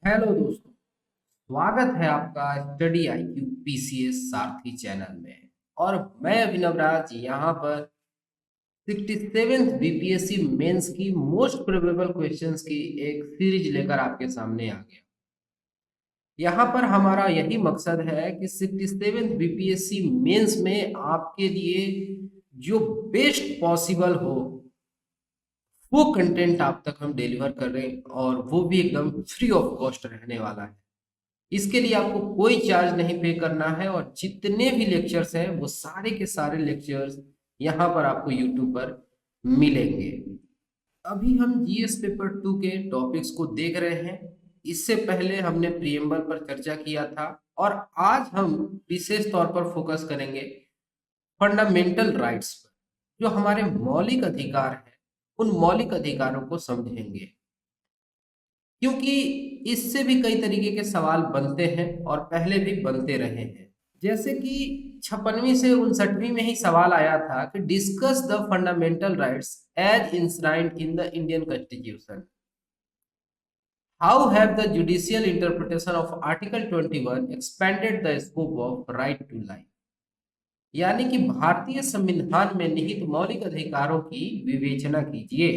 Hello दोस्तों। स्वागत है आपका स्टडी आईक्यू पीसीएस सारथी चैनल में। और मैं अभिनव राज यहाँ पर 67th बीपीएससी मेंस की मोस्ट प्रोबेबल क्वेश्चंस की एक सीरीज लेकर आपके सामने आ गया। यहाँ पर हमारा यही मकसद है कि 67th बीपीएससी मेंस में आपके लिए जो बेस्ट पॉसिबल हो वो कंटेंट आप तक हम डिलीवर कर रहे हैं, और वो भी एकदम फ्री ऑफ कॉस्ट रहने वाला है। इसके लिए आपको कोई चार्ज नहीं पे करना है, और जितने भी लेक्चर्स हैं वो सारे के सारे लेक्चर्स यहाँ पर आपको यूट्यूब पर मिलेंगे। अभी हम जीएस पेपर 2 के टॉपिक्स को देख रहे हैं। इससे पहले हमने प्रियम्बल पर चर्चा किया था, और आज हम विशेष तौर पर फोकस करेंगे फंडामेंटल राइट्स पर। जो हमारे मौलिक अधिकार हैं उन मौलिक अधिकारों को समझेंगे, क्योंकि इससे भी कई तरीके के सवाल बनते हैं और पहले भी बनते रहे हैं। जैसे कि 56वीं से 59वीं में ही सवाल आया था कि discuss the fundamental rights as enshrined in the Indian constitution. How have the judicial interpretation of article 21 expanded the scope of right to life. यानी कि भारतीय संविधान में निहित मौलिक अधिकारों की विवेचना कीजिए।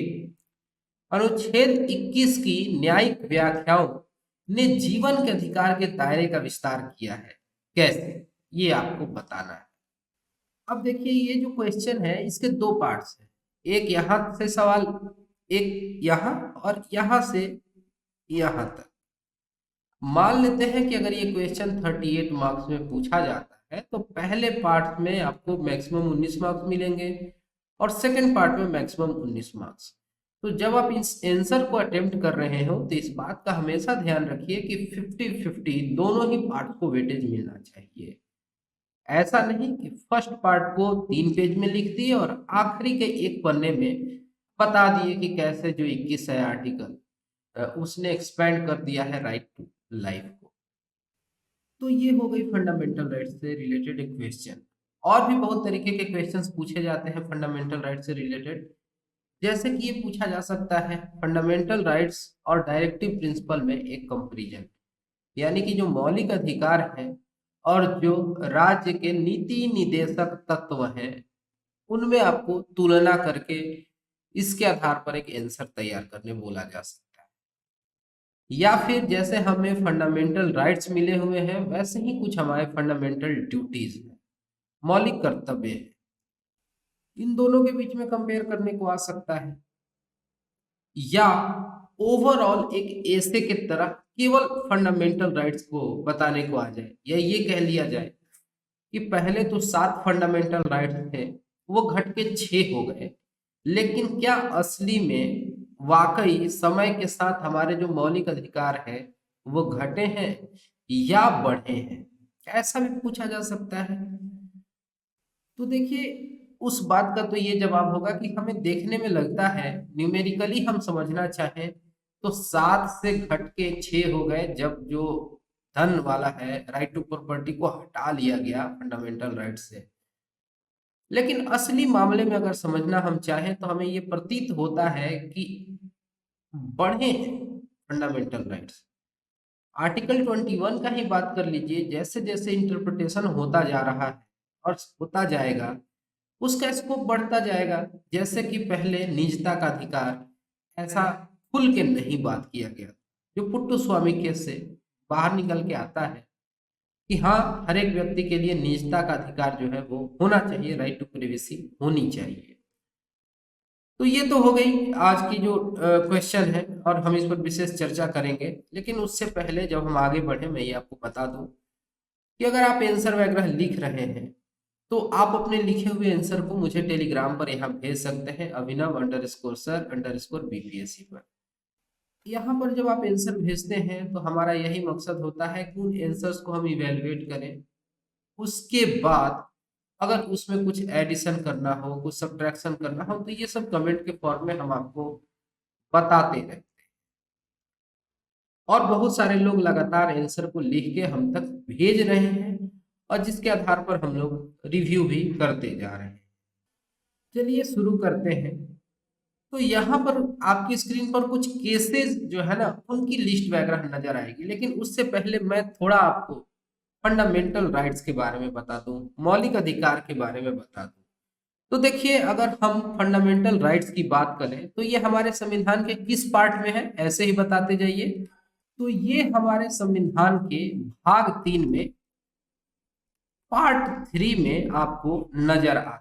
अनुच्छेद 21 की न्यायिक व्याख्याओं ने जीवन के अधिकार के दायरे का विस्तार किया है। कैसे, ये आपको बताना है। अब देखिए, ये जो क्वेश्चन है इसके दो पार्ट्स हैं। एक यहां से सवाल, एक यहां, और यहां से यहां तक। मान लेते हैं कि अगर ये क्वेश्चन 38 मार्क्स में पूछा जाता है तो पहले पार्ट में आपको मैक्सिमम 19 मार्क्स मिलेंगे, और सेकंड पार्ट में मैक्सिमम 19 मार्क्स। तो जब आप इस आंसर को अटेम्प्ट कर रहे हो तो इस बात का हमेशा ध्यान रखिए कि 50-50 दोनों ही पार्ट को वेटेज मिलना चाहिए। ऐसा नहीं कि फर्स्ट पार्ट को 3 पेज में लिख दिए और आखिरी के एक पन्ने में बता दिए कि कैसे जो 21 है आर्टिकल उसने एक्सपेंड कर दिया है राइट टू लाइफ को। तो ये हो गई फंडामेंटल राइट से रिलेटेड एक क्वेश्चन। और भी बहुत तरीके के क्वेश्चंस पूछे जाते हैं फंडामेंटल राइट से रिलेटेड। जैसे कि ये पूछा जा सकता है फंडामेंटल राइट्स और डायरेक्टिव प्रिंसिपल में एक कंपैरिजन। यानी कि जो मौलिक अधिकार हैं और जो राज्य के नीति निदेशक तत्व हैं उनमें आपको तुलना करके इसके आधार पर एक आंसर तैयार करने बोला जा सकता है। या फिर जैसे हमें फंडामेंटल राइट्स मिले हुए हैं वैसे ही कुछ हमारे फंडामेंटल ड्यूटीज हैं, मौलिक कर्तव्य हैं। इन दोनों के बीच में कंपेयर करने को आ सकता है, या ओवरऑल एक ऐसे की तरह केवल फंडामेंटल राइट्स को बताने को आ जाए, या ये कह लिया जाए कि पहले तो 7 फंडामेंटल राइट्स थे, वो घट के 6 हो गए। लेकिन क्या असली में वाकई समय के साथ हमारे जो मौलिक अधिकार हैं वो घटे हैं या बढ़े हैं, ऐसा भी पूछा जा सकता है। तो देखिए, उस बात का तो ये जवाब होगा कि हमें देखने में लगता है, न्यूमेरिकली हम समझना चाहें तो 7 से घट के 6 हो गए जब जो धन वाला है राइट टू प्रॉपर्टी को हटा लिया गया फंडामेंटल राइट से। लेकिन असली मामले में अगर समझना हम चाहें तो हमें ये प्रतीत होता है कि बढ़े हैं फंडामेंटल राइट्स। आर्टिकल 21 का ही बात कर लीजिए, जैसे जैसे इंटरप्रिटेशन होता जा रहा है और होता जाएगा उसका स्कोप बढ़ता जाएगा। जैसे कि पहले निजता का अधिकार ऐसा खुल के नहीं बात किया गया, जो पुट्टू स्वामी केस से बाहर निकल के आता है कि हाँ, हर एक व्यक्ति के लिए निजता का अधिकार जो है वो होना चाहिए, राइट टू प्रिवेसी होनी चाहिए। तो ये तो हो गई आज की जो क्वेश्चन है, और हम इस पर विशेष चर्चा करेंगे। लेकिन उससे पहले जब हम आगे बढ़े मैं ये आपको बता दूं कि अगर आप आंसर वगैरह लिख रहे हैं तो आप अपने लिखे हुए आंसर को मुझे टेलीग्राम पर यहाँ भेज सकते हैं, अभिनव_सर_बीपीएससी पर। यहाँ पर जब आप आंसर भेजते हैं तो हमारा यही मकसद होता है कि उन आंसर्स को हम इवेलुएट करें। उसके बाद अगर उसमें कुछ एडिशन करना हो, कुछ सब्ट्रैक्शन करना हो, तो ये सब कमेंट के फॉर्म में हम आपको बताते रहते हैं। और बहुत सारे लोग लगातार आंसर को लिख के हम तक भेज रहे हैं, और जिसके आधार पर हम लोग रिव्यू भी करते जा रहे हैं। चलिए शुरू करते हैं। तो यहाँ पर आपकी स्क्रीन पर कुछ केसेस जो है ना उनकी लिस्ट वगैरह नजर आएगी, लेकिन उससे पहले मैं थोड़ा आपको फंडामेंटल राइट्स के बारे में बता दूं, मौलिक अधिकार के बारे में बता दूं। तो देखिए, अगर हम फंडामेंटल राइट्स की बात करें तो ये हमारे संविधान के किस पार्ट में है, ऐसे ही बताते जाइए। तो ये हमारे संविधान के भाग 3 में पार्ट 3 में आपको नजर आ,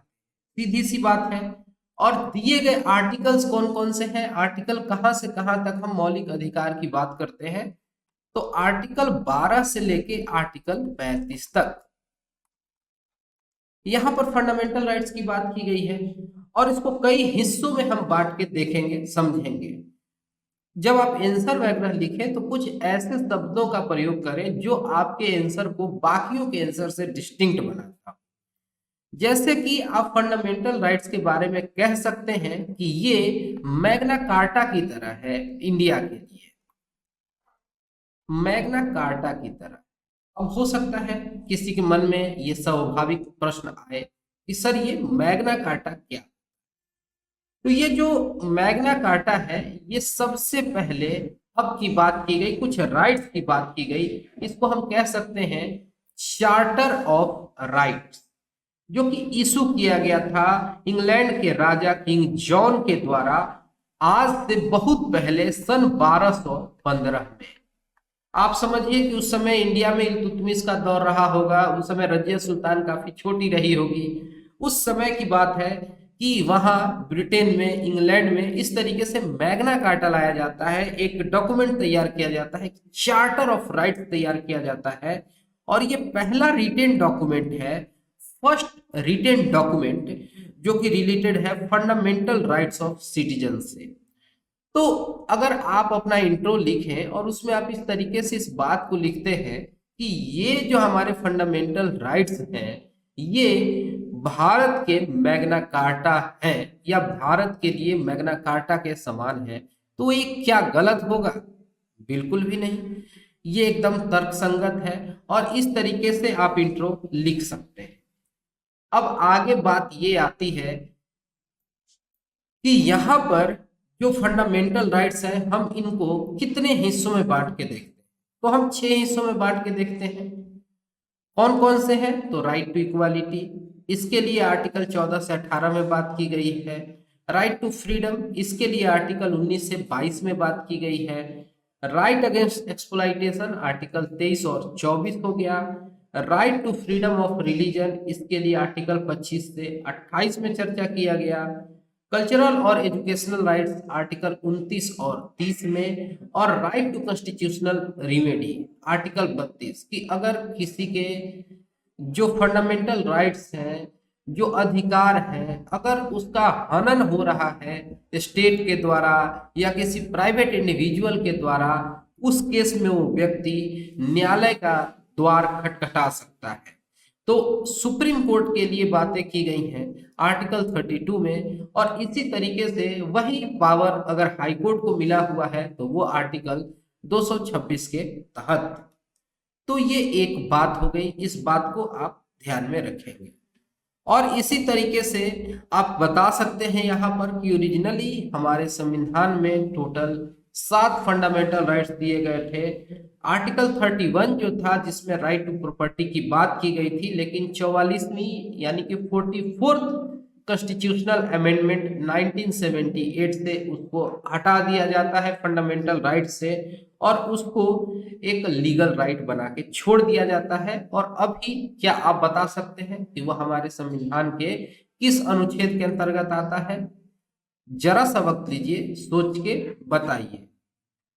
सीधी सी बात है। और दिए गए आर्टिकल्स कौन कौन से हैं, आर्टिकल कहां से कहां तक हम मौलिक अधिकार की बात करते हैं, तो आर्टिकल 12 से लेके आर्टिकल 35 तक यहां पर फंडामेंटल राइट्स की बात की गई है। और इसको कई हिस्सों में हम बांट के देखेंगे, समझेंगे। जब आप आंसर वगैरह लिखें तो कुछ ऐसे शब्दों का प्रयोग करें जो आपके आंसर को बाकियों के आंसर से डिस्टिंक्ट बनाता। जैसे कि आप फंडामेंटल राइट्स के बारे में कह सकते हैं कि ये मैग्ना कार्टा की तरह है इंडिया के लिए, मैग्ना कार्टा की तरह। अब हो सकता है किसी के मन में ये स्वाभाविक प्रश्न आए कि सर ये मैग्ना कार्टा क्या। तो ये जो मैग्ना कार्टा है ये सबसे पहले अब की बात की गई, कुछ राइट्स की बात की गई, इसको हम कह सकते हैं चार्टर ऑफ राइट्स, जो कि इशू किया गया था इंग्लैंड के राजा किंग जॉन के द्वारा आज से बहुत पहले सन 1215 में। आप समझिए कि उस समय इंडिया में इल्तुतमिश का दौर रहा होगा, उस समय रजिया सुल्तान काफी छोटी रही होगी। उस समय की बात है कि वहां ब्रिटेन में, इंग्लैंड में इस तरीके से मैग्ना कार्टा लाया जाता है, एक डॉक्यूमेंट तैयार किया जाता है, चार्टर ऑफ राइट्स तैयार किया जाता है। और ये पहला रिटेन डॉक्यूमेंट है, फर्स्ट रिटेन डॉक्यूमेंट, जो कि रिलेटेड है फंडामेंटल राइट्स ऑफ सिटीजन से। तो अगर आप अपना इंट्रो लिखें और उसमें आप इस तरीके से इस बात को लिखते हैं कि ये जो हमारे फंडामेंटल राइट्स हैं ये भारत के मैग्ना कार्टा हैं या भारत के लिए मैग्ना कार्टा के समान है, तो ये क्या गलत होगा? बिल्कुल भी नहीं, ये एकदम तर्कसंगत है। और इस तरीके से आप इंट्रो लिख सकते हैं। अब आगे बात ये आती है कि यहाँ पर जो फंडामेंटल राइट्स हैं हम इनको कितने हिस्सों में बांट के देखते हैं, तो हम 6 हिस्सों में बांट के देखते हैं। कौन कौन से हैं? तो राइट टू इक्वालिटी, इसके लिए आर्टिकल 14 से 18 में बात की गई है। राइट टू फ्रीडम, इसके लिए आर्टिकल 19 से 22 में बात की गई है। राइट अगेंस्ट एक्सप्लॉइटेशन आर्टिकल 23 और 24 हो गया। Right to freedom of religion, इसके लिए आर्टिकल 25 से 28 में चर्चा किया गया। कल्चरल और एजुकेशनल राइट्स आर्टिकल 29 और 30 में। और right to constitutional remedy article 32, कि अगर किसी के जो फंडामेंटल राइट्स हैं, जो अधिकार हैं, अगर उसका हनन हो रहा है स्टेट के द्वारा या किसी प्राइवेट इंडिविजुअल के द्वारा, उस केस में वो व्यक्ति न्यायालय का द्वार खटखटा सकता है। तो सुप्रीम कोर्ट के लिए बातें की गई हैं आर्टिकल 32 में। और इसी तरीके से वही पावर अगर हाई कोर्ट को मिला हुआ है तो वो आर्टिकल 226 के तहत। तो ये एक बात हो गई, इस बात को आप ध्यान में रखेंगे। और इसी तरीके से आप बता सकते हैं यहाँ पर कि ओरिजिनली हमारे संविधान में टोटल 7 फंडामेंटल राइट्स दिए गए थे। आर्टिकल 31 जो था जिसमें राइट टू प्रॉपर्टी की बात की गई थी, लेकिन 44वीं यानी कि 44th कॉन्स्टिट्यूशनल अमेंडमेंट 1978 से उसको हटा दिया जाता है फंडामेंटल राइट से, और उसको एक लीगल राइट बना के छोड़ दिया जाता है। और अभी क्या आप बता सकते हैं कि वह हमारे संविधान के किस अनुच्छेद के अंतर्गत आता है? जरा सा वक्त लीजिए, सोच के बताइए।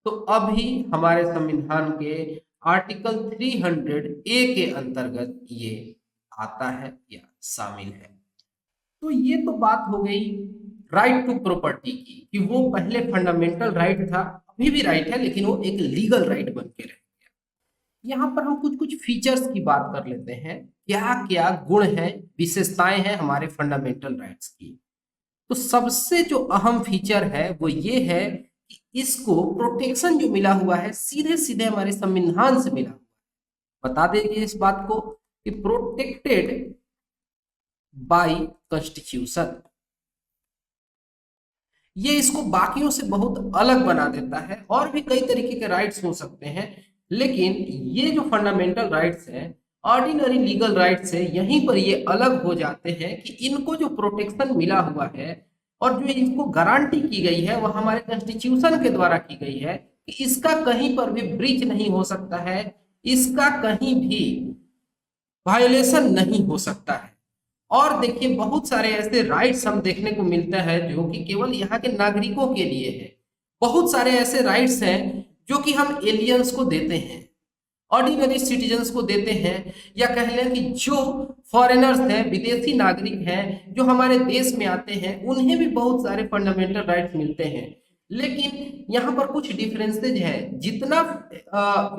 तो अभी हमारे संविधान के आर्टिकल 300A के अंतर्गत ये आता है या शामिल है। तो ये तो बात हो गई राइट टू प्रॉपर्टी की, कि वो पहले फंडामेंटल राइट था, अभी भी राइट है, लेकिन वो एक लीगल राइट बन के रह गया। यहाँ पर हम कुछ कुछ फीचर्स की बात कर लेते हैं, क्या क्या गुण हैं, विशेषताएं हैं हमारे फंडामेंटल राइट्स की। तो सबसे जो अहम फीचर है वो ये है कि इसको प्रोटेक्शन जो मिला हुआ है सीधे सीधे हमारे संविधान से मिला हुआ है। बता देंगे इस बात को कि प्रोटेक्टेड बाय कॉन्स्टिट्यूशन। ये इसको बाकियों से बहुत अलग बना देता है। और भी कई तरीके के राइट्स हो सकते हैं, लेकिन ये जो फंडामेंटल राइट्स हैं, ऑर्डिनरी लीगल राइट्स है, यहीं पर ये अलग हो जाते हैं कि इनको जो प्रोटेक्शन मिला हुआ है और जो इनको गारंटी की गई है वह हमारे कॉन्स्टिट्यूशन के द्वारा की गई है कि इसका कहीं पर भी ब्रीच नहीं हो सकता है, इसका कहीं भी वायोलेशन नहीं हो सकता है। और देखिए बहुत सारे ऐसे राइट्स हम देखने को मिलता है जो कि केवल यहाँ के नागरिकों के लिए है। बहुत सारे ऐसे राइट्स हैं जो कि हम एलियंस को देते हैं, ऑर्डिनरी सिटीजन्स को देते हैं, या कह लें कि जो फॉरेनर्स हैं, विदेशी नागरिक हैं जो हमारे देश में आते हैं, उन्हें भी बहुत सारे फंडामेंटल राइट्स मिलते हैं। लेकिन यहाँ पर कुछ डिफरेंसेज है। जितना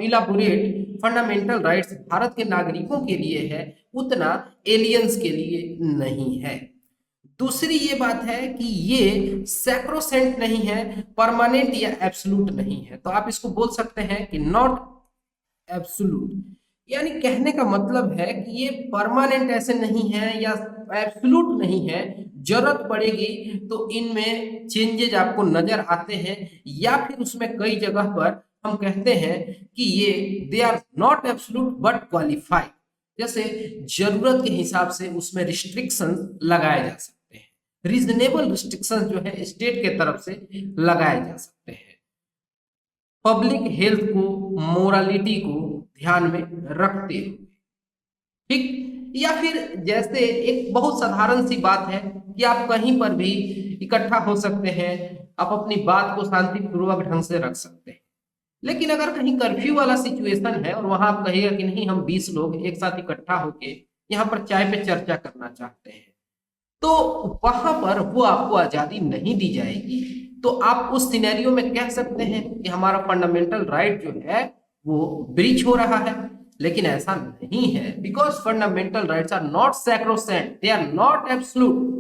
इलाबोरेट फंडामेंटल राइट्स भारत के नागरिकों के लिए है उतना एलियंस के लिए नहीं है। दूसरी ये बात है कि ये सैक्रोसेंट नहीं है, परमानेंट या एब्सोल्यूट नहीं है। तो आप इसको बोल सकते हैं कि नॉट एब्सोल्यूट, यानी कहने का मतलब है कि ये परमानेंट ऐसे नहीं है या एब्सोल्यूट नहीं है, जरूरत पड़ेगी तो इनमें चेंजेज आपको नजर आते हैं, या फिर उसमें कई जगह पर हम कहते हैं कि ये they are not absolute but qualified, जैसे जरूरत के हिसाब से उसमें रिस्ट्रिक्शन लगाए जा सकते हैं, रीजनेबल रिस्ट्रिक्शन जो है स्टेट के तरफ से लगाए जा सकते हैं, पब्लिक हेल्थ को, मोरालिटी को ध्यान में रखते हुए। ठीक, या फिर जैसे एक बहुत साधारण सी बात है कि आप कहीं पर भी इकट्ठा हो सकते हैं, आप अपनी बात को शांतिपूर्वक ढंग से रख सकते हैं। लेकिन अगर कहीं कर्फ्यू वाला सिचुएशन है और वहां आप कहिएगा कि नहीं हम 20 लोग एक साथ इकट्ठा होके यहाँ पर चाय पे चर्चा करना चाहते हैं, तो वहां पर वो आपको आजादी नहीं दी जाएगी। तो आप उस सिनेरियो में कह सकते हैं कि हमारा फंडामेंटल राइट जो है वो ब्रीच हो रहा है, लेकिन ऐसा नहीं है, because fundamental rights are not sacrosanct, they are not absolute.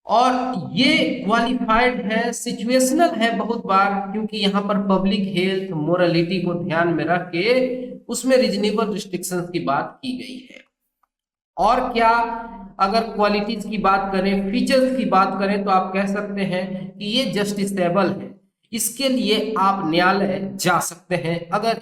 और ये क्वालिफाइड है, सिचुएशनल है बहुत बार, क्योंकि यहाँ पर पब्लिक हेल्थ, मोरालिटी को ध्यान में रख के उसमें रीजनेबल रिस्ट्रिक्शंस की बात की गई है। और क्या, अगर क्वालिटीज की बात करें, फीचर्स की बात करें, तो आप कह सकते हैं कि ये जस्टिसेबल है, इसके लिए आप न्यायालय जा सकते हैं अगर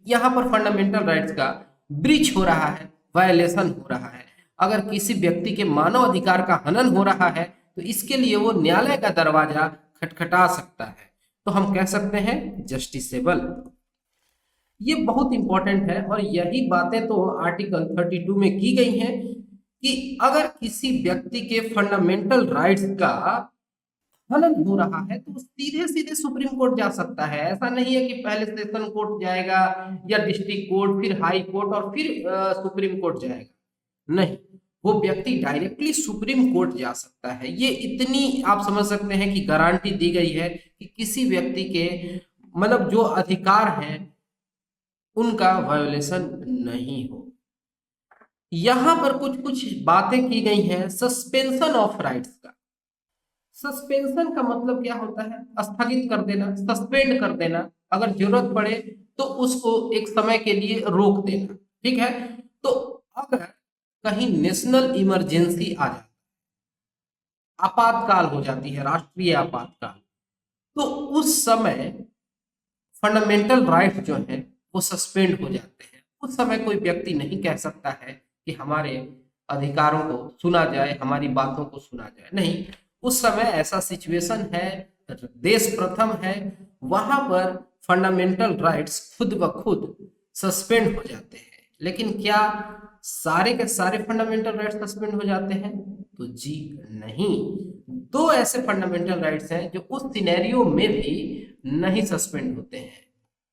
यहाँ पर फंडामेंटल राइट्स का ब्रीच हो रहा है, वायलेशन हो रहा है, अगर किसी व्यक्ति के मानव अधिकार का हनन हो रहा है, तो इसके लिए वो न्यायालय का दरवाजा खटखटा सकता है। तो हम कह सकते हैं जस्टिसेबल। ये बहुत इंपॉर्टेंट है और यही बातें तो आर्टिकल 32 में की गई हैं कि अगर किसी व्यक्ति के फंडामेंटल राइट्स का हनन हो रहा है तो सीधे सीधे सुप्रीम कोर्ट जा सकता है। ऐसा नहीं है कि पहले सेशन कोर्ट जाएगा या डिस्ट्रिक्ट कोर्ट, फिर हाई कोर्ट और फिर सुप्रीम कोर्ट जाएगा। नहीं, वो व्यक्ति डायरेक्टली सुप्रीम कोर्ट जा सकता है। ये इतनी आप समझ सकते हैं कि गारंटी दी गई है कि किसी व्यक्ति के मतलब जो अधिकार हैं उनका वायोलेशन नहीं हो। यहां पर कुछ कुछ बातें की गई हैं सस्पेंशन ऑफ राइट्स का। सस्पेंशन का मतलब क्या होता है? स्थगित कर देना, सस्पेंड कर देना, अगर जरूरत पड़े तो उसको एक समय के लिए रोक देना। ठीक है, तो अगर कहीं नेशनल इमरजेंसी आ जाती, आपातकाल हो जाती है, राष्ट्रीय आपातकाल, तो उस समय फंडामेंटल राइट्स जो है वो सस्पेंड हो जाते हैं। उस समय कोई व्यक्ति नहीं कह सकता है कि हमारे अधिकारों को सुना जाए, हमारी बातों को सुना जाए। नहीं, उस समय ऐसा सिचुएशन है, देश प्रथम है, वहां पर फंडामेंटल राइट्स खुद ब खुद सस्पेंड हो जाते हैं। लेकिन क्या सारे के सारे फंडामेंटल राइट्स सस्पेंड हो जाते हैं? तो जी नहीं, दो ऐसे फंडामेंटल राइट्स हैं जो उस सिनेरियो में भी नहीं सस्पेंड होते हैं,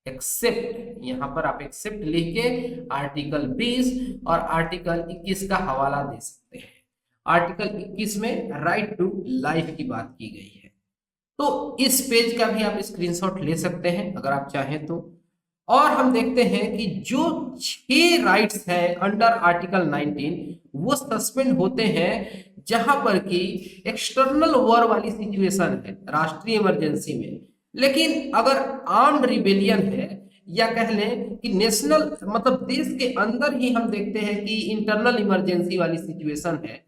एक्सेप्ट, यहां पर आप एक्सेप्ट लिख के आर्टिकल 20 और आर्टिकल 21 का हवाला दे सकते हैं। आर्टिकल 21 में राइट टू लाइफ की बात की गई है, तो इस पेज का भी आप स्क्रीनशॉट ले सकते हैं अगर आप चाहें तो। और हम देखते हैं कि जो 6 राइट्स हैं अंडर आर्टिकल 19 वो सस्पेंड होते हैं जहां पर कि एक्सटर्नल वॉर वाली सिचुएशन है, राष्ट्रीय इमरजेंसी में। लेकिन अगर आर्म्ड रिबेलियन है या कह लें कि नेशनल मतलब देश के अंदर ही हम देखते हैं कि इंटरनल इमरजेंसी वाली सिचुएशन है,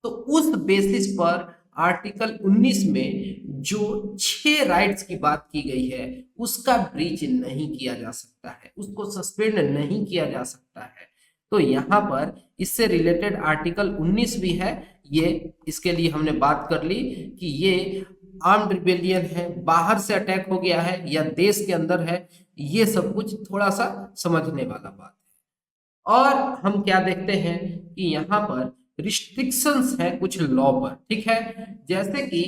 तो उस बेसिस पर आर्टिकल 19 में जो 6 राइट्स की बात की गई है उसका ब्रीच नहीं किया जा सकता है, उसको सस्पेंड नहीं किया जा सकता है। तो यहाँ पर इससे रिलेटेड आर्टिकल 19 भी है, ये इसके लिए हमने बात कर ली कि ये आर्म्ड रिबेलियन है, बाहर से अटैक हो गया है या देश के अंदर है, ये सब कुछ थोड़ा सा समझने वाला बात है। और हम क्या देखते हैं कि यहाँ पर रिस्ट्रिक्शंस हैं कुछ लॉ पर, ठीक है। जैसे कि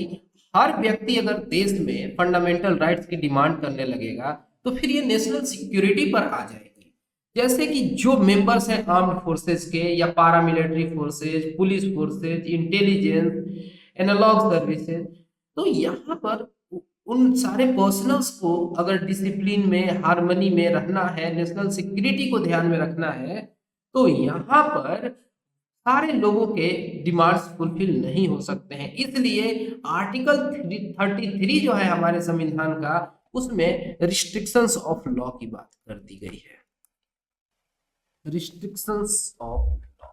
हर व्यक्ति अगर देश में फंडामेंटल राइट्स की डिमांड करने लगेगा तो फिर ये नेशनल सिक्योरिटी पर आ जाएगी। जैसे कि जो मेंबर्स हैं आर्म्ड फोर्सेस के या paramilitary forces, police forces, intelligence, analogue services, तो यहाँ पर उन सारे पर्सनल्स को अगर डिसिप्लिन में, हार्मनी में रहना है, नेशनल सिक्योरिटी को ध्यान में रखना है, तो यहाँ पर सारे लोगों के डिमांड्स फुलफिल नहीं हो सकते हैं। इसलिए आर्टिकल 33 जो है हमारे संविधान का, उसमें रिस्ट्रिक्शंस ऑफ लॉ की बात कर दी गई है। रिस्ट्रिक्शंस ऑफ लॉ,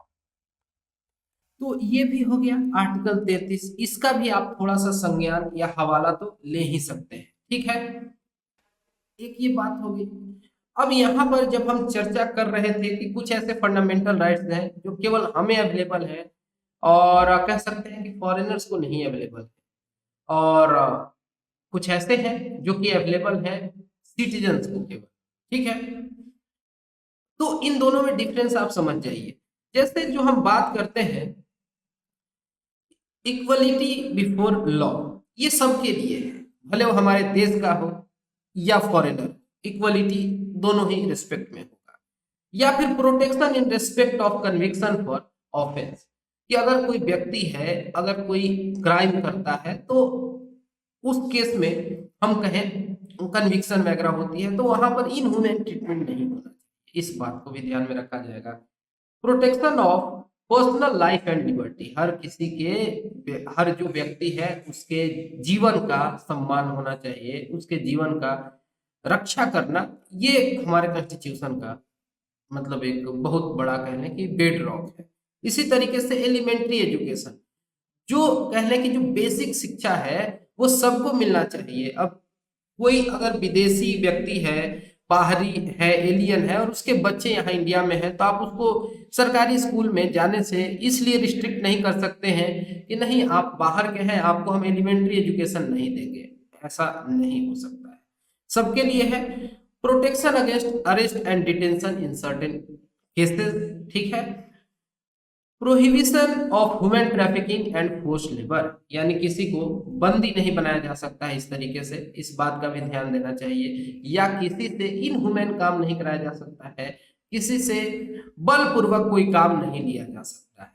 तो ये भी हो गया आर्टिकल 33। इसका भी आप थोड़ा सा संज्ञान या हवाला तो ले ही सकते हैं, ठीक है। एक ये बात होगी। अब यहाँ पर जब हम चर्चा कर रहे थे कि कुछ ऐसे फंडामेंटल राइट्स हैं जो केवल हमें अवेलेबल है और कह सकते हैं कि फॉरेनर्स को नहीं अवेलेबल है, और कुछ ऐसे हैं जो कि अवेलेबल है सिटीजन्स को केवल, ठीक है। तो इन दोनों में डिफरेंस आप समझ जाइए। जैसे जो हम बात करते हैं इक्वलिटी बिफोर लॉ, ये सबके लिए है, भले वो हमारे देश का हो या फॉरेनर, इक्वलिटी दोनों ही रिस्पेक्ट में होगा। या फिर protection in respect of conviction for offence, कि अगर कोई व्यक्ति है, अगर कोई क्राइम करता है तो उस केस में हम कहें कन्विक्शन वगैरह होती है तो वहां पर इनह्यूमन ट्रीटमेंट नहीं होना चाहिए, इस बात को भी ध्यान में रखा जाएगा। Protection of personal life and liberty, हर किसी के, हर जो व्यक्ति है उसके जीवन का सम्मान होना चाहिए, उसके जीवन का रक्षा करना, ये हमारे कॉन्स्टिट्यूशन का मतलब एक बहुत बड़ा कह लें कि बेड रॉक है। इसी तरीके से एलिमेंट्री एजुकेशन, जो कह लें कि जो बेसिक शिक्षा है वो सबको मिलना चाहिए। अब कोई अगर विदेशी व्यक्ति है, बाहरी है, एलियन है और उसके बच्चे यहाँ इंडिया में हैं, तो आप उसको सरकारी स्कूल में जाने से इसलिए रिस्ट्रिक्ट नहीं कर सकते हैं कि नहीं आप बाहर के हैं, आपको हम एलिमेंट्री एजुकेशन नहीं देंगे, ऐसा नहीं हो सकता है। सबके लिए है। Protection against arrest and detention in certain cases, ठीक है। Prohibition of human trafficking and forced labour, यानी किसी को बंदी नहीं बनाया जा सकता है इस तरीके से, इस बात का भी ध्यान देना चाहिए। या किसी से इनह्यूमन काम नहीं कराया जा सकता है, किसी से बलपूर्वक कोई काम नहीं लिया जा सकता है।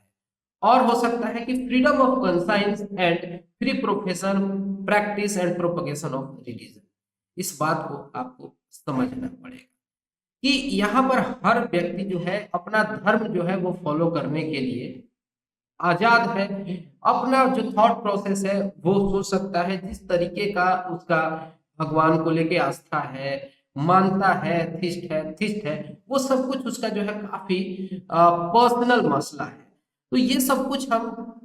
और हो सकता है कि freedom of conscience and free profession, practice and propagation of religion, इस बात को आपको समझना पड़ेगा कि यहाँ पर हर व्यक्ति जो है अपना धर्म जो है वो फॉलो करने के लिए आजाद है। अपना जो थॉट प्रोसेस है वो सोच सकता है, जिस तरीके का उसका भगवान को लेके आस्था है, मानता है, थिस्ट है, वो सब कुछ उसका जो है काफी पर्सनल मसला है। तो ये सब कुछ हम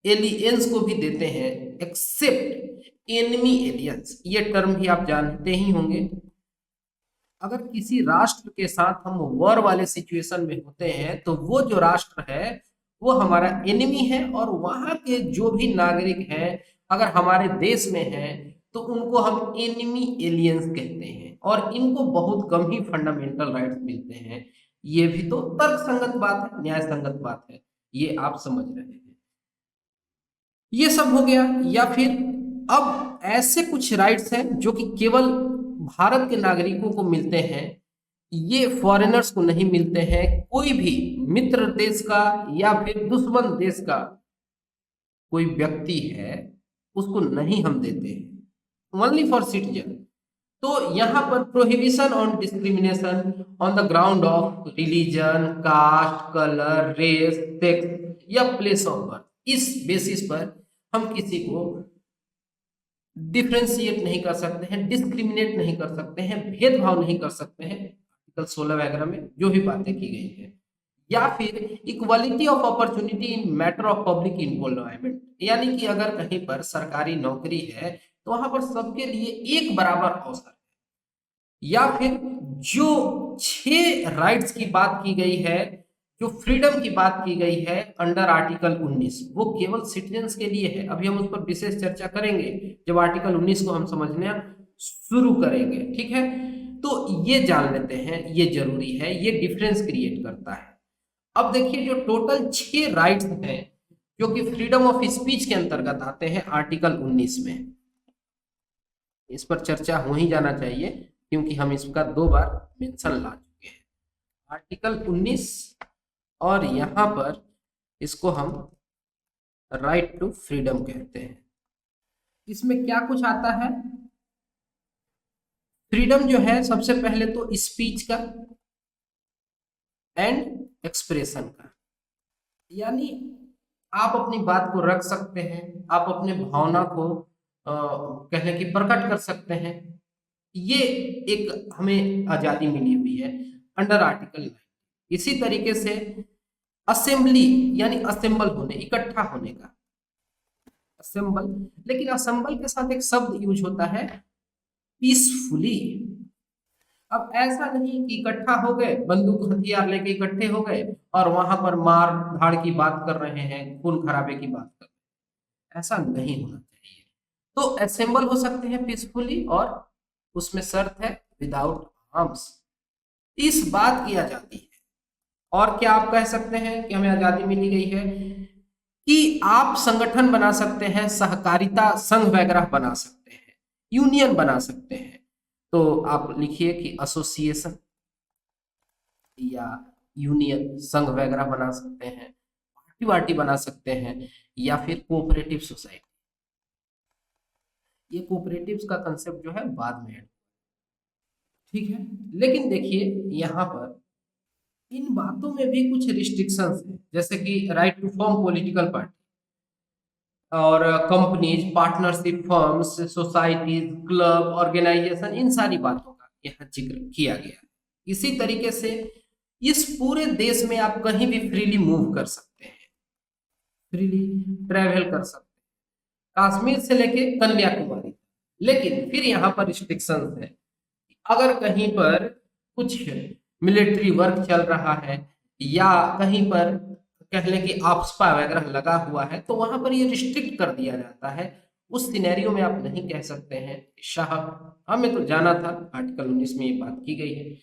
एलियंस को भी देते हैं, एक्सेप्ट एनिमी एलियंस, ये टर्म भी आप जानते ही होंगे। अगर किसी राष्ट्र के साथ हम वॉर वाले सिचुएशन में होते हैं तो वो जो राष्ट्र है वो हमारा एनिमी है, और वहां के जो भी नागरिक हैं अगर हमारे देश में हैं तो उनको हम एनिमी एलियंस कहते हैं, और इनको बहुत कम ही फंडामेंटल राइट्स मिलते हैं। ये भी तो तर्कसंगत बात है, न्याय संगत बात है, ये आप समझ रहे हैं। ये सब हो गया। या फिर अब ऐसे कुछ राइट्स हैं जो कि केवल भारत के नागरिकों को मिलते हैं, ये फॉरेनर्स को नहीं मिलते हैं। कोई भी मित्र देश का या फिर दुश्मन देश का कोई व्यक्ति है उसको नहीं हम देते हैं, ओनली फॉर सिटीजन। तो यहाँ पर prohibition on discrimination on the ground of religion, caste, colour, race, sex या प्लेस ऑफ बर्थ, इस बेसिस पर हम किसी को डिफ्रेंशिएट नहीं कर सकते हैं, डिस्क्रिमिनेट नहीं कर सकते हैं, भेदभाव नहीं कर सकते हैं। आर्टिकल 16 वगैरह में जो भी बातें की गई है या फिर equality of opportunity in matter of public involvement, यानी कि अगर कहीं पर सरकारी नौकरी है तो वहां पर सबके लिए एक बराबर अवसर है। या फिर जो 6 राइट्स की बात की गई है, जो फ्रीडम की बात की गई है अंडर आर्टिकल 19, वो केवल सिटीजन्स के लिए है। अभी हम उस पर विशेष चर्चा करेंगे जब आर्टिकल 19 को हम समझना शुरू करेंगे, ठीक है। तो ये जान लेते हैं, ये जरूरी है, ये डिफरेंस क्रिएट करता है। अब देखिए जो टोटल 6 राइट्स हैं जो कि फ्रीडम ऑफ स्पीच के अंतर्गत आते हैं आर्टिकल 19 में, इस पर चर्चा हो ही जाना चाहिए क्योंकि हम इसका 2 बार मेंशन ला चुके हैं। आर्टिकल 19 और यहाँ पर इसको हम राइट टू फ्रीडम कहते हैं। इसमें क्या कुछ आता है? फ्रीडम जो है सबसे पहले तो स्पीच का एंड एक्सप्रेशन का, यानी आप अपनी बात को रख सकते हैं, आप अपने भावना को कहने की प्रकट कर सकते हैं। ये एक हमें आजादी मिली हुई है अंडर आर्टिकल 9। इसी तरीके से असेंबली यानी असेंबल होने, इकट्ठा होने का असेंबल, लेकिन असेंबल के साथ एक शब्द यूज होता है पीसफुली। अब ऐसा नहीं कि इकट्ठा हो गए, बंदूक हथियार लेके इकट्ठे हो गए और वहां पर मार धाड़ की बात कर रहे हैं, खून खराबे की बात कर रहे हैं, ऐसा नहीं होना चाहिए। तो असेंबल हो सकते हैं पीसफुली, और उसमें शर्त है विदाउट आर्म्स। इस बात की आजादी है। और क्या आप कह सकते हैं कि हमें आजादी मिली गई है कि आप संगठन बना सकते हैं, सहकारिता संघ वगैरह बना सकते हैं, यूनियन बना सकते हैं। तो आप लिखिए कि एसोसिएशन या यूनियन, संघ वगैरह बना सकते हैं, पार्टी वार्टी बना सकते हैं, या फिर कोऑपरेटिव सोसाइटी। ये कोऑपरेटिव्स का कंसेप्ट जो है बाद में है, ठीक है। लेकिन देखिए यहाँ पर इन बातों में भी कुछ रिस्ट्रिक्शंस हैं, जैसे कि right to form political party और companies, partnership firms, societies, club, organisation, इन सारी बातों का यहाँ जिक्र किया गया है। इसी तरीके से इस पूरे देश में आप कहीं भी फ्रीली मूव कर सकते हैं, फ्रीली ट्रेवल कर सकते हैं, कश्मीर से लेके कन्याकुमारी। लेकिन फिर यहाँ पर रिस्ट्रिक्शंस है, अगर कहीं पर कुछ मिलिट्री वर्क चल रहा है या कहीं पर कह लें कि आफ्स्पा वगैरह लगा हुआ है, तो वहां पर ये रिस्ट्रिक्ट कर दिया जाता है। उस सिनेरियो में आप नहीं कह सकते हैं साहब हमें तो जाना था, आर्टिकल 19 में ये बात की गई है।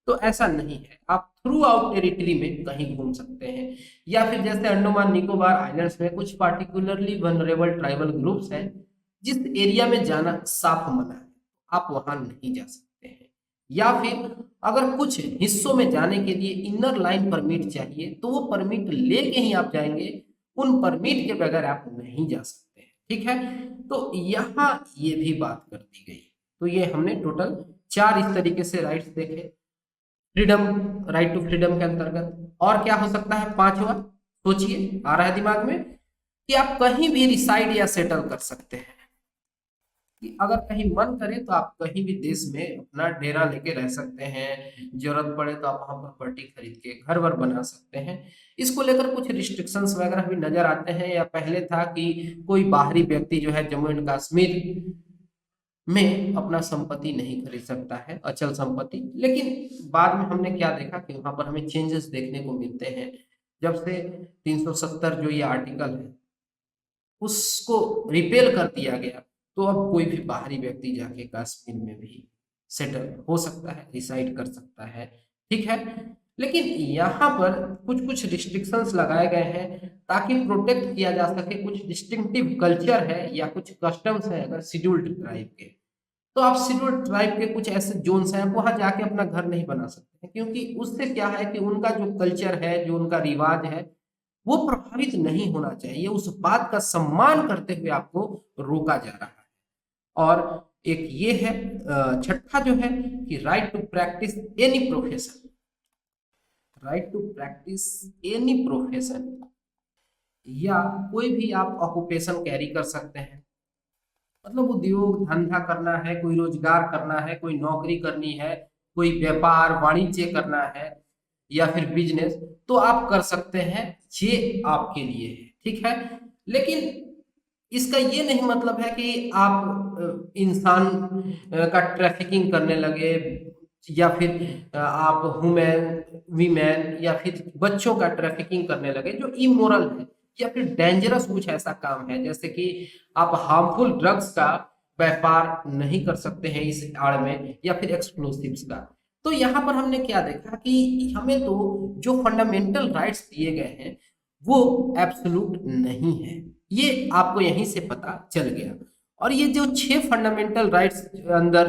तो ऐसा नहीं है, आप थ्रू आउट टेरिटरी में कहीं घूम सकते हैं। या फिर जैसे अंडमान निकोबार आइलैंड्स में कुछ पार्टिकुलरली वनरेबल ट्राइबल ग्रुप्स हैं जिस एरिया में जाना साफ मना है, आप वहां नहीं जा सकते हैं। या फिर अगर कुछ हिस्सों में जाने के लिए इनर लाइन परमिट चाहिए तो वो परमिट लेके ही आप जाएंगे, उन परमिट के बगैर आप नहीं जा सकते हैं, ठीक है। तो यहाँ ये भी बात कर दी गई। तो ये हमने टोटल 4 इस तरीके से राइट्स देखे फ्रीडम, राइट टू फ्रीडम के अंतर्गत। और क्या हो सकता है 5वां? सोचिए, आ रहा है दिमाग में कि आप कहीं भी रिसाइड या सेटल कर सकते हैं, कि अगर कहीं मन करे तो आप कहीं भी देश में अपना डेरा लेके रह सकते हैं, जरूरत पड़े तो आप वहां प्रॉपर्टी खरीद के घर वर बना सकते हैं। इसको लेकर कुछ रिस्ट्रिक्शंस वगैरह भी नजर आते हैं। या पहले था कि कोई बाहरी व्यक्ति जो है जम्मू एंड कश्मीर में अपना संपत्ति नहीं खरीद सकता है, अचल संपत्ति। लेकिन बाद में हमने क्या देखा कि वहां पर हमें चेंजेस देखने को मिलते हैं। जब से 370 जो ये आर्टिकल है उसको रिपेल कर दिया गया, तो अब कोई भी बाहरी व्यक्ति जाके कश्मीर में भी सेटल हो सकता है, रिसाइड कर सकता है, ठीक है। लेकिन यहाँ पर कुछ कुछ रिस्ट्रिक्शंस लगाए गए हैं ताकि प्रोटेक्ट किया जा सके। कुछ डिस्टिंक्टिव कल्चर है या कुछ कस्टम्स है अगर शेड्यूल्ड ट्राइब के, तो आप शेड्यूल्ड ट्राइब के कुछ ऐसे जोन्स हैं, आप वहां जाके अपना घर नहीं बना सकते, क्योंकि उससे क्या है कि उनका जो कल्चर है, जो उनका रिवाज है, वो प्रभावित नहीं होना चाहिए। उस बात का सम्मान करते हुए आपको रोका जा रहा है। और एक ये है छठा जो है कि right to practise any profession, right to practise any profession, या कोई भी आप ऑक्यूपेशन कैरी कर सकते हैं। मतलब उद्योग धंधा करना है, कोई रोजगार करना है, कोई नौकरी करनी है, कोई व्यापार वाणिज्य करना है, या फिर बिजनेस, तो आप कर सकते हैं, ये आपके लिए है, ठीक है। लेकिन इसका ये नहीं मतलब है कि आप इंसान का ट्रैफिकिंग करने लगे, या फिर आप वुमेन वीमेन या फिर बच्चों का ट्रैफिकिंग करने लगे, जो इमोरल है या फिर डेंजरस कुछ ऐसा काम है, जैसे कि आप हार्मफुल ड्रग्स का व्यापार नहीं कर सकते हैं इस आड़ में, या फिर एक्सप्लोसिव्स का। तो यहाँ पर हमने क्या देखा कि हमें तो जो फंडामेंटल राइट्स दिए गए हैं वो एब्सोल्यूट नहीं है, ये आपको यहीं से पता चल गया। और ये जो 6 फंडामेंटल राइट्स अंदर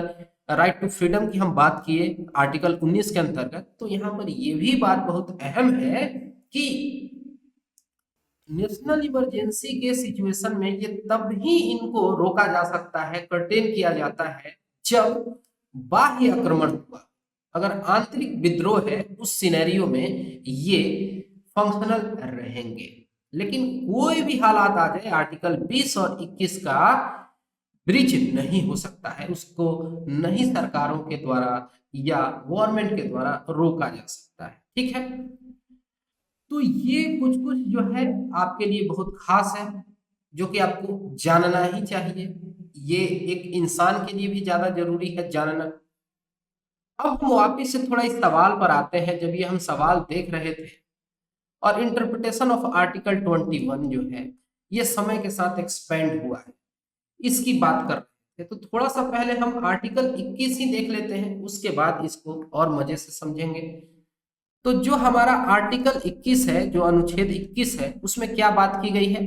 राइट टू फ्रीडम की हम बात किए आर्टिकल 19 के अंतर्गत, तो यहाँ पर ये भी बात बहुत अहम है कि नेशनल इमरजेंसी के सिचुएशन में ये तब ही इनको रोका जा सकता है, कर्टेन किया जाता है, जब बाह्य आक्रमण हुआ। अगर आंतरिक विद्रोह है उस सिनेरियो में ये फंक्शनल रहेंगे। लेकिन कोई भी हालात आ जाए, आर्टिकल 20 और 21 का ब्रीच नहीं हो सकता है, उसको नहीं सरकारों के द्वारा या गवर्नमेंट के द्वारा रोका जा सकता है, ठीक है। तो ये कुछ कुछ जो है आपके लिए बहुत खास है, जो कि आपको जानना ही चाहिए, ये एक इंसान के लिए भी ज्यादा जरूरी है जानना। अब हम वापिस से थोड़ा इस सवाल पर आते हैं। जब ये हम सवाल देख रहे थे और इंटरप्रिटेशन ऑफ आर्टिकल 21 जो है ये समय के साथ एक्सपेंड हुआ है, इसकी बात कर रहे थे, तो थोड़ा सा पहले हम आर्टिकल 21 ही देख लेते हैं, उसके बाद इसको और मजे से समझेंगे। तो जो हमारा आर्टिकल 21 है, जो अनुच्छेद 21 है, उसमें क्या बात की गई है,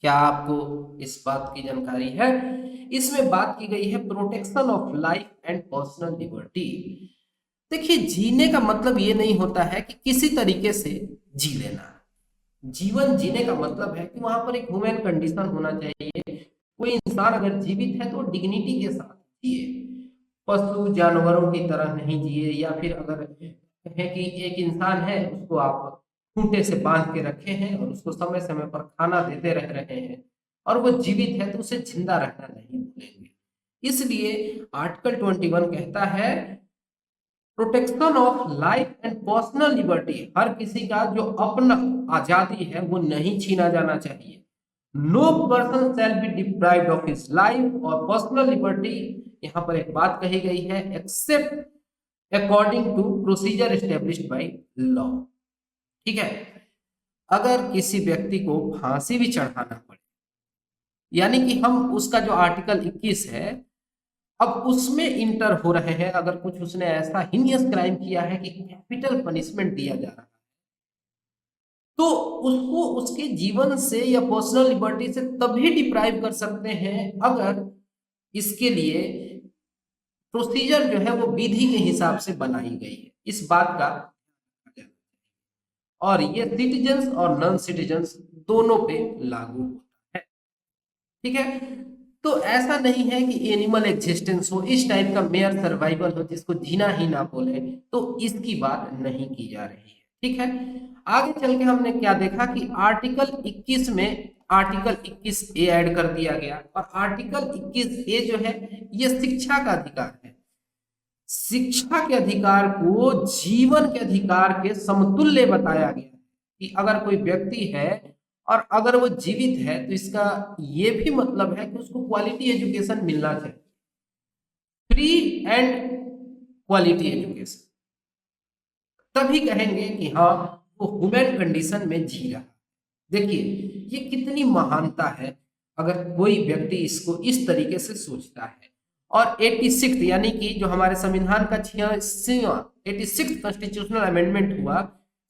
क्या आपको इस बात की जानकारी है? इसमें बात की गई है protection of life and personal liberty. देखिए, जीने का मतलब ये नहीं होता है कि किसी तरीके से जी लेना। जीवन जीने का मतलब है कि वहां पर एक ह्यूमन कंडीशन होना चाहिए। कोई इंसान अगर जीवित है तो डिग्निटी के साथ जिए, पशु जानवरों की तरह नहीं जिए। या फिर अगर है कि एक इंसान है, उसको आप खूंटे से बांध के रखे हैं और उसको समय समय पर खाना देते रह रहे हैं और वो जीवित है, तो उसे जिंदा रहना नहीं भूलेंगे। इसलिए आर्टिकल 21 कहता है protection of life and personal liberty, हर किसी का जो अपना आजादी है वो नहीं छीना जाना चाहिए। No person shall be deprived of his life और पर्सनल लिबर्टी, यहाँ पर एक बात कही गई है, except according to procedure established by law. ठीक है, अगर किसी व्यक्ति को फांसी भी चढ़ाना पड़े, यानी कि हम उसका जो आर्टिकल 21 है अब उसमें इंटर हो रहे हैं, अगर कुछ उसने ऐसा हीनियस क्राइम किया है कि कैपिटल पनिशमेंट दिया जा रहा है, तो उसको उसके जीवन से या पर्सनल लिबर्टी से तभी डिप्राइव कर सकते हैं अगर इसके लिए प्रोसीजर जो है वो विधि के हिसाब से बनाई गई है। इस बात का, और ये सिटीजन्स और नॉन सिटीजन्स दोनों पे लागू होता है। ठीक है, तो ऐसा नहीं है कि एनिमल एग्जिस्टेंस हो, इस टाइप का मेयर सर्वाइवल हो जिसको जीना ही ना बोले, तो इसकी बात नहीं की जा रही है। ठीक है, आगे चल के हमने क्या देखा कि आर्टिकल 21 में आर्टिकल 21 ए ऐड कर दिया गया, और आर्टिकल 21 ए जो है ये शिक्षा का अधिकार है। शिक्षा के अधिकार को जीवन के अधिकार के समतुल्य बताया गया है कि अगर कोई व्यक्ति है और अगर वो जीवित है तो इसका ये भी मतलब है कि उसको क्वालिटी एजुकेशन मिलना चाहिए, फ्री एंड क्वालिटी एजुकेशन, तभी कहेंगे कि हाँ वो ह्यूमन कंडीशन में जी रहा। देखिए ये कितनी महानता है अगर कोई व्यक्ति इसको इस तरीके से सोचता है। और 86 यानी कि जो हमारे संविधान का 86 कॉन्स्टिट्यूशनल अमेंडमेंट हुआ,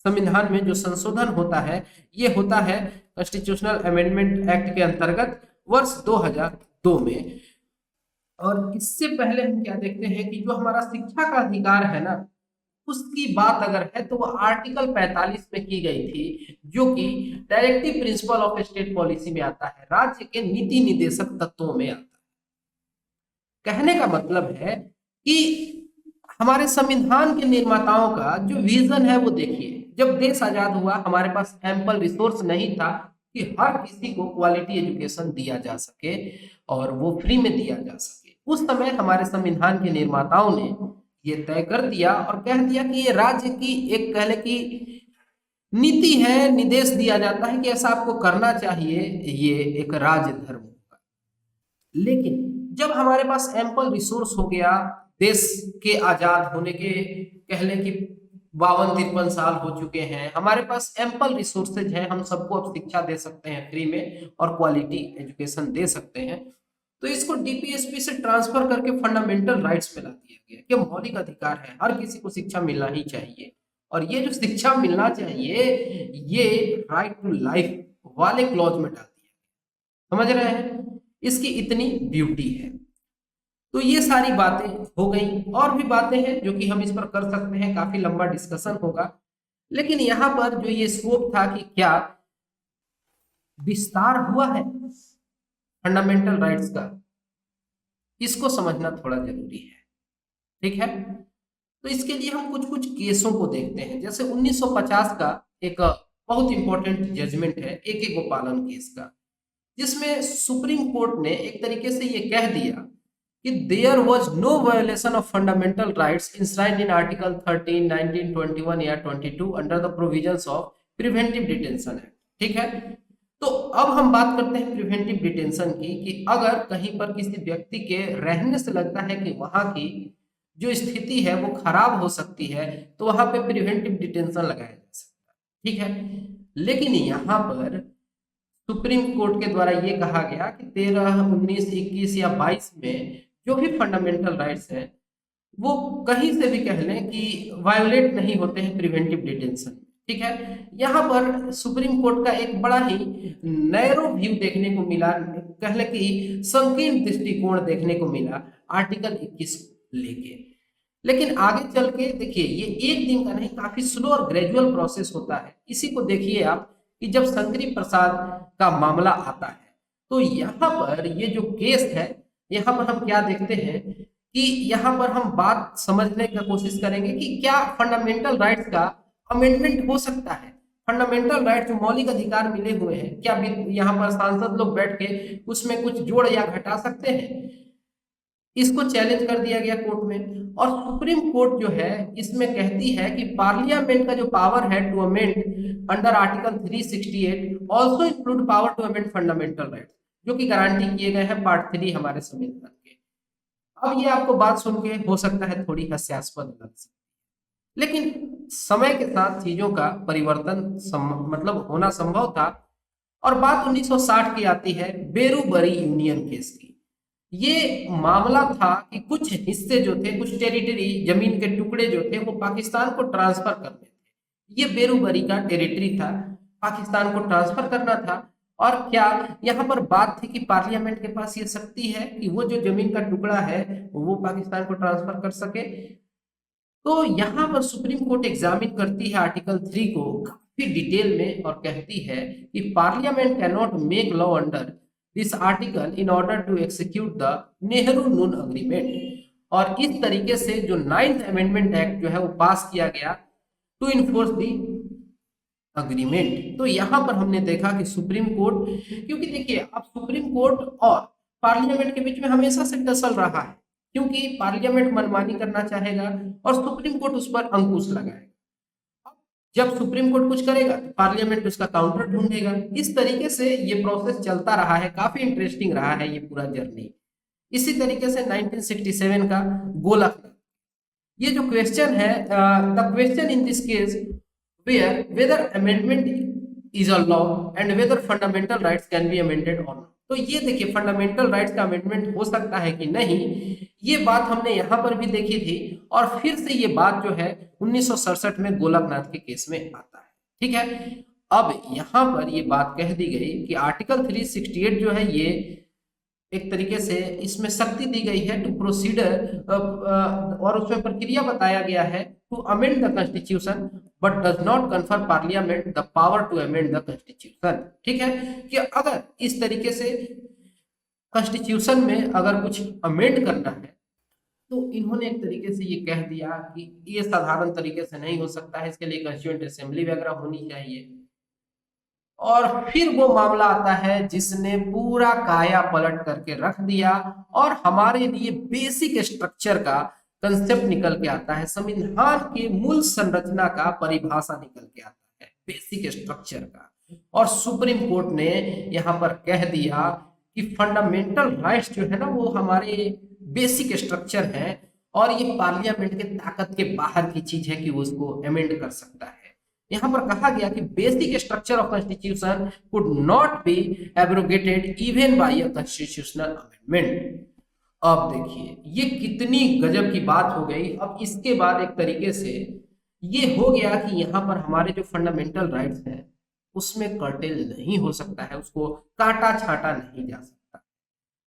संविधान में जो संशोधन होता है ये होता है कॉन्स्टिट्यूशनल अमेंडमेंट एक्ट के अंतर्गत वर्ष 2002 में। और इससे पहले हम क्या देखते हैं कि जो हमारा शिक्षा का अधिकार है ना, उसकी बात अगर है तो वो आर्टिकल 45 में की गई थी, जो कि directive principle of state policy में आता है, राज्य के नीति निदेशक तत्वों में आता है। कहने का मतलब है कि हमारे संविधान के निर्माताओं का जो विजन है वो देखिए, जब देश आजाद हुआ हमारे पास एम्पल रिसोर्स नहीं था कि हर किसी को क्वालिटी एजुकेशन दिया जा सके और वो फ्री में दिया जा सके। उस समय हमारे संविधान के निर्माताओं ने ये तय कर दिया और कह दिया कि ये राज्य की एक कहले की नीति है, निर्देश दिया जाता है कि ऐसा आपको करना चाहिए, ये एक राज धर्म होगा। लेकिन जब हमारे पास एम्पल रिसोर्स हो गया, देश के आजाद होने के कह लें कि 52-53 साल हो चुके हैं, हमारे पास एम्पल रिसोर्सेज हैं, हम सबको अब शिक्षा दे सकते हैं फ्री में और क्वालिटी एजुकेशन दे सकते हैं, तो इसको डीपीएसपी से ट्रांसफर करके फंडामेंटल राइट्स में ला दिया गया कि मौलिक अधिकार है, हर किसी को शिक्षा मिलना ही चाहिए। और ये जो शिक्षा मिलना चाहिए, ये राइट टू लाइफ वाले क्लॉज में डाल दिया। समझ रहे हैं, इसकी इतनी ब्यूटी है। तो ये सारी बातें हो गई, और भी बातें हैं जो कि हम इस पर कर सकते हैं, काफी लंबा डिस्कशन होगा। लेकिन यहाँ पर जो ये स्कोप था कि क्या विस्तार हुआ है फंडामेंटल राइट्स का, इसको समझना थोड़ा जरूरी है। ठीक है, तो इसके लिए हम कुछ कुछ केसों को देखते हैं। जैसे 1950 का एक बहुत इंपॉर्टेंट जजमेंट है AK गोपालन केस का, जिसमें सुप्रीम कोर्ट ने एक तरीके से ये कह दिया कि there was no violation of fundamental rights enshrined in article 13, 19, 21 या 22 under the provisions of preventive detention act. ठीक है, तो अब हम बात करते हैं प्रिवेंटिव डिटेंशन की, कि अगर कहीं पर किसी व्यक्ति के रहने से लगता है कि वहां की जो स्थिति है वो खराब हो सकती है, तो वहां पे प्रिवेंटिव डिटेंशन लगाया जा सकता है। ठीक है, लेकिन यहाँ पर सुप्रीम कोर्ट के द्वारा ये कहा गया कि 13, 19, 21 या 22 में जो भी फंडामेंटल राइट्स हैं वो कहीं से भी कह लें कि वायोलेट नहीं होते हैं प्रिवेंटिव डिटेंशन। ठीक है, यहाँ पर सुप्रीम कोर्ट का एक बड़ा ही नैरो व्यू देखने को मिला, कह लें कि संकीर्ण दृष्टिकोण देखने को मिला आर्टिकल 21 को लेके। लेकिन आगे चल के देखिए, ये एक दिन का नहीं, काफी स्लो और ग्रेजुअल प्रोसेस होता है। इसी को देखिए आप कि जब शंकरी प्रसाद का मामला आता है, तो यहाँ पर ये जो केस है, यहाँ पर हम क्या देखते हैं कि यहाँ पर हम बात समझने का कोशिश करेंगे कि क्या फंडामेंटल राइट्स का अमेंडमेंट हो सकता है। फंडामेंटल राइट जो मौलिक अधिकार मिले हुए हैं, क्या यहाँ पर सांसद लोग बैठ के उसमें कुछ जोड़ या घटा सकते हैं? इसको चैलेंज कर दिया गया कोर्ट में, और सुप्रीम कोर्ट जो है इसमें कहती है कि पार्लियामेंट का जो पावर है to amend under article 368 also include power to amend fundamental right, जो कि गारंटी किए गए हैं पार्ट 3 हमारे संविधान के। अब ये आपको बात सुन के हो सकता है थोड़ी हास्यास्पद लग सकती है, लेकिन समय के साथ चीजों का परिवर्तन मतलब होना संभव था। और बात 1960 की आती है बेरूबरी यूनियन केस की। ये मामला था कि कुछ हिस्से जो थे, कुछ टेरिटरी, जमीन के टुकड़े जो थे, वो पाकिस्तान को ट्रांसफर करने थे। ये बेरूबरी का टेरिटरी था, पाकिस्तान को ट्रांसफर करना था। और क्या यहाँ पर बात थी कि पार्लियामेंट के पास ये शक्ति है कि वो जो जमीन का टुकड़ा है वो पाकिस्तान को ट्रांसफर कर सके। तो यहाँ पर सुप्रीम कोर्ट एग्जामिन करती है आर्टिकल 3 को काफी डिटेल में और कहती है कि parliament can not make law under this article in order to execute the Nehru Noon agreement. और इस तरीके से जो 9th अमेंडमेंट एक्ट जो है वो पास किया गया टू इन्फोर्स दी अग्रीमेंट। तो यहाँ पर हमने देखा कि सुप्रीम कोर्ट, क्योंकि देखिए अब सुप्रीम कोर्ट और पार्लियामेंट के बीच में हमेशा से टसल रहा है, क्योंकि पार्लियामेंट मनमानी करना चाहेगा और सुप्रीम कोर्ट उस पर अंकुश लगाएगा। जब सुप्रीम कोर्ट कुछ करेगा तो पार्लियामेंट उसका काउंटर ढूंढेगा। इस तरीके से ये प्रोसेस चलता रहा है, काफी इंटरेस्टिंग रहा है ये पूरा जर्नी। इसी तरीके से 1967 का गोलकनाथ, ये जो क्वेश्चन है, the question in this case where whether amendment is a law and whether fundamental rights can be amended or not. तो ये देखिए फंडामेंटल राइट्स का अमेंडमेंट हो सकता है कि नहीं, ये बात हमने यहाँ पर भी देखी थी। और फिर से ये बात जो है 1967 में गोलकनाथ के केस में आता है। ठीक है, अब यहाँ पर ये बात कह दी गई कि आर्टिकल 368 जो है ये एक तरीके से इसमें शक्ति दी गई है टू प्रोसीडर, और उसमें प्रक्रिया बताया गया है to amend the constitution but does not confer parliament the power to amend the constitution. ठीक है, कि अगर इस तरीके से कॉन्स्टिट्यूशन में अगर कुछ अमेंड करना है तो इन्होंने एक तरीके से ये कह दिया कि ये साधारण तरीके से नहीं हो सकता है, इसके लिए कॉन्स्टिट्यूएंट असेंबली वगैरह होनी चाहिए। और फिर वो मामला आता है जिसने पूरा काया पलट करके रख दिया और हमारे लिए बेसिक स्ट्रक्चर का कंसेप्ट निकल के आता है, संविधान के मूल संरचना का परिभाषा निकल के आता है, बेसिक स्ट्रक्चर का। और सुप्रीम कोर्ट ने यहाँ पर कह दिया कि फंडामेंटल राइट्स जो है ना वो हमारे बेसिक स्ट्रक्चर है, और ये पार्लियामेंट के ताकत के बाहर की चीज है कि वो उसको अमेंड कर सकता है। यहाँ पर कहा गया कि basic structure of constitution could not be abrogated even bye a constitutional amendment. अब देखिए ये कितनी गजब की बात हो गई। अब इसके बाद एक तरीके से ये हो गया कि यहाँ पर हमारे जो फंडामेंटल राइट्स हैं उसमें कर्टेल नहीं हो सकता है, उसको काटा छाटा नहीं जा सकता।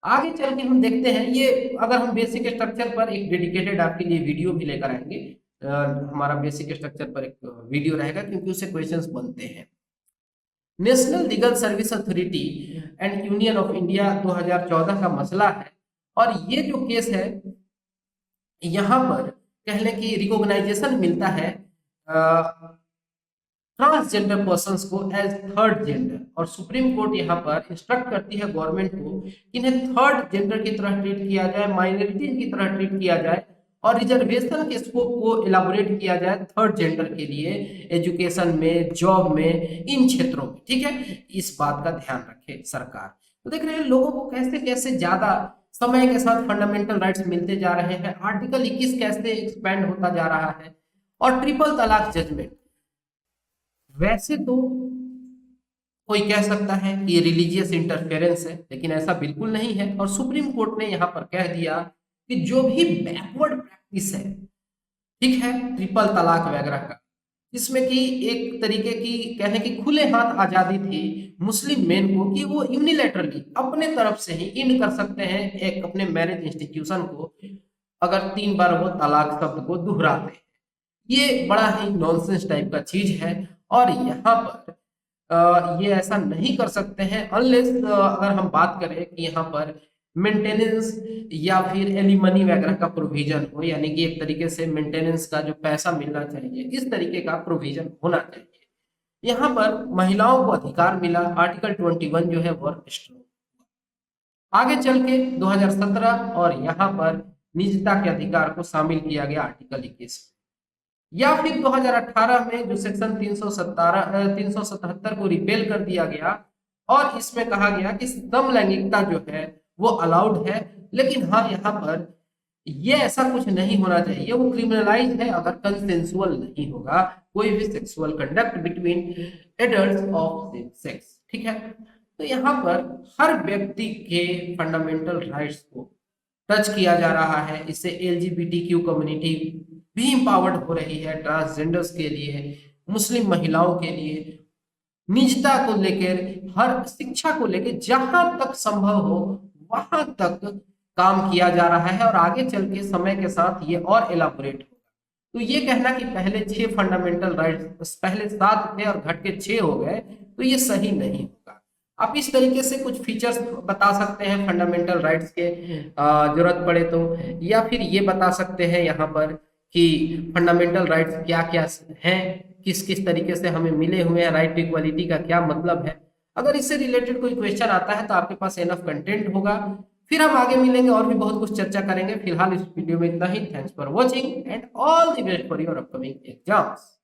आगे चल के हम देखते हैं ये, अगर हम बेसिक स्ट्रक्चर पर एक डेडिकेटेड आपके लिए वीडियो भी लेकर आएंगे, हमारा बेसिक स्ट्रक्चर पर एक वीडियो रहेगा क्योंकि उससे क्वेश्चंस बनते हैं। National legal service authority and union of India 2014 का मसला है, और ये जो केस है यहाँ पर कह लें कि रिकॉग्नाइजेशन मिलता है ट्रांसजेंडर पर्सन्स को एज थर्ड जेंडर, और सुप्रीम कोर्ट यहाँ पर इंस्ट्रक्ट करती है गवर्नमेंट को कि इन्हें थर्ड जेंडर की तरह ट्रीट किया जाए, माइनॉरिटी की तरह ट्रीट किया जाए, और रिजर्वेशन के स्कोप को इलाबोरेट किया जाए थर्ड जेंडर के लिए एजुकेशन में, जॉब में, इन क्षेत्रों में। ठीक है, इस बात का ध्यान रखे सरकार। तो देख रहे हैं लोगों को कैसे कैसे ज्यादा समय के साथ फंडामेंटल राइट्स मिलते जा रहे हैं, आर्टिकल 21 कैसे एक्सपेंड होता जा रहा है, और ट्रिपल तलाक जजमेंट। वैसे तो कोई कह सकता है कि ये रिलीजियस इंटरफेरेंस है, लेकिन ऐसा बिल्कुल नहीं है। और सुप्रीम कोर्ट ने यहाँ पर कह दिया कि जो भी बैकवर्ड प्रैक्टिस है, ठीक है, ट्रिपल तलाक वगैरह का, जिसमें कि एक तरीके की कहने की खुले हाथ आजादी थी मुस्लिम मेन को कि वो यूनिलैटरली अपने तरफ से ही इन कर सकते हैं एक अपने मैरिज इंस्टीट्यूशन को, अगर 3 बार वो तलाक शब्द को दोहराते हैं। ये बड़ा ही नॉनसेंस टाइप का चीज है, और यहाँ पर ये ऐसा नहीं कर सकते हैं अनलेस अगर हम बात करें कि यहाँ पर मेंटेनेंस या फिर एलिमनी वगैरह का प्रोविजन हो, यानी कि एक तरीके से मेंटेनेंस का जो पैसा मिलना चाहिए इस तरीके का प्रोविजन होना चाहिए। यहाँ पर महिलाओं को अधिकार मिला, आर्टिकल 21 जो है वर्क स्ट्रोक। आगे चल के 2017 और यहाँ पर निजता के अधिकार को शामिल किया गया आर्टिकल 21 में, या फिर 2018 में जो सेक्शन 377 को रिपेल कर दिया गया, और इसमें कहा गया कि समलैंगिकता जो है वो अलाउड है, लेकिन हाँ यहाँ पर ये ऐसा कुछ नहीं होना चाहिए, वो क्रिमिनलाइज है अगर कंसेंसुअल नहीं होगा कोई भी sexual conduct between adults of same sex. ठीक है, तो यहाँ पर हर व्यक्ति के फंडामेंटल राइट्स को टच किया जा रहा है। इससे LGBTQ कम्युनिटी भी इंपावर्ड हो रही है, ट्रांसजेंडर्स के लिए, मुस्लिम महिलाओं के लिए, निजता को लेकर, हर शिक्षा को लेकर जहां तक संभव हो वहां तक काम किया जा रहा है, और आगे चल के समय के साथ ये और एलाबोरेट होगा। तो ये कहना कि पहले 6 फंडामेंटल राइट्स, पहले 7 थे और घट के 6 हो गए, तो ये सही नहीं होगा। आप इस तरीके से कुछ फीचर्स बता सकते हैं फंडामेंटल राइट्स के, जरूरत पड़े तो, या फिर ये बता सकते हैं यहाँ पर कि फंडामेंटल राइट्स क्या क्या हैं, किस किस तरीके से हमें मिले हुए हैं, राइट टू इक्वालिटी का क्या मतलब है। अगर इससे रिलेटेड कोई क्वेश्चन आता है तो आपके पास एनफ कंटेंट होगा, फिर हम आगे मिलेंगे और भी बहुत कुछ चर्चा करेंगे। फिलहाल इस वीडियो में इतना ही। Thanks for watching and all the best for your upcoming exams.